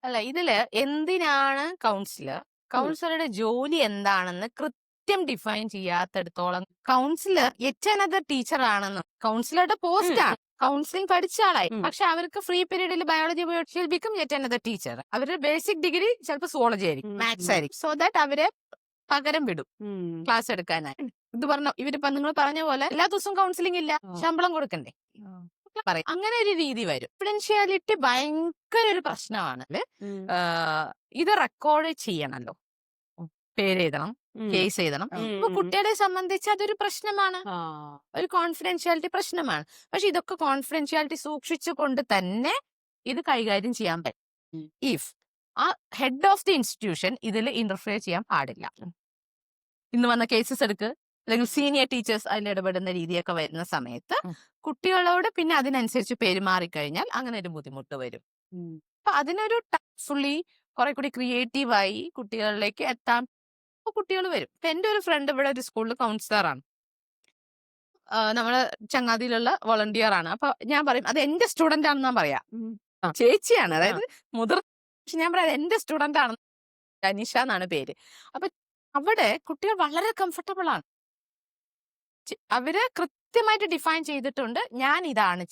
അല്ല ഇതില് എന്തിനാണ് കൗൺസിലർ? കൗൺസിലറുടെ ജോലി എന്താണെന്ന് കൃത്യം ഡിഫൈൻ ചെയ്യാത്തിടത്തോളം കൗൺസിലർ യെറ്റ് അനദർ ടീച്ചർ ആണെന്ന്. കൗൺസിലറുടെ പോസ്റ്റാണ്. കൗൺസിലിംഗ് പഠിച്ച ആളായി. പക്ഷെ അവർക്ക് ഫ്രീ പീരീഡിൽ biology become yet another teacher. അവരുടെ ബേസിക് ഡിഗ്രി ചിലപ്പോൾ സുവോളജി ആയിരിക്കും, മാത്സ് ആയിരിക്കും. സോ ദാറ്റ് അവരെ പകരം വിടും ക്ലാസ് എടുക്കാനായി. ഇത് ഇവര് നിങ്ങൾ പറഞ്ഞ പോലെ എല്ലാ ദിവസവും കൗൺസിലിംഗ് ഇല്ല, ശമ്പളം കൊടുക്കണ്ടേ? പറയും അങ്ങനെ ഒരു രീതി വരും. കോൺഫിഡൻഷ്യാലിറ്റി ഭയങ്കര ഒരു പ്രശ്നമാണ്. ഇത് റെക്കോർഡ് ചെയ്യണല്ലോ, പേര് എഴുതണം, കേസ് എഴുതണം. അപ്പൊ കുട്ടികളെ സംബന്ധിച്ച് അതൊരു പ്രശ്നമാണ്, ഒരു കോൺഫിഡൻഷ്യാലിറ്റി പ്രശ്നമാണ്. പക്ഷെ ഇതൊക്കെ കോൺഫിഡൻഷ്യാലിറ്റി സൂക്ഷിച്ചുകൊണ്ട് തന്നെ ഇത് കൈകാര്യം ചെയ്യാൻ പറ്റും. ഇഫ് ആ ഹെഡ് ഓഫ് ദി ഇൻസ്റ്റിറ്റ്യൂഷൻ ഇതിൽ ഇന്റർഫിയർ ചെയ്യാൻ പാടില്ല. ഇന്ന് വന്ന കേസസ് എടുക്ക്, അല്ലെങ്കിൽ സീനിയർ ടീച്ചേഴ്സ് അതിൽ ഇടപെടുന്ന രീതിയൊക്കെ വരുന്ന സമയത്ത് കുട്ടികളോട് പിന്നെ അതിനനുസരിച്ച് പെരുമാറിക്കഴിഞ്ഞാൽ അങ്ങനെ ഒരു ബുദ്ധിമുട്ട് വരും. അപ്പൊ അതിനൊരു ഫുള്ളി കുറെ കൂടി ക്രിയേറ്റീവായി കുട്ടികളിലേക്ക് എത്താൻ കുട്ടികൾ വരും. ഇപ്പൊ എന്റെ ഒരു ഫ്രണ്ട് ഇവിടെ ഒരു സ്കൂളിൽ കൗൺസിലറാണ്, നമ്മള് ചങ്ങാതിയിലുള്ള വോളണ്ടിയർ ആണ്. അപ്പൊ ഞാൻ പറയും അത് എന്റെ സ്റ്റുഡന്റ് ആണെന്ന് ഞാൻ പറയാം. ചേച്ചിയാണ്, അതായത് മുതിർന്ന, പക്ഷെ ഞാൻ പറയാം എന്റെ സ്റ്റുഡന്റ് ആണ്. അനിഷ എന്നാണ് പേര്. അപ്പൊ അവിടെ കുട്ടികൾ വളരെ കംഫർട്ടബിൾ ആണ്. അവര് കൃത്യമായിട്ട് ഡിഫൈൻ ചെയ്തിട്ടുണ്ട്, ഞാൻ ഇതാണ്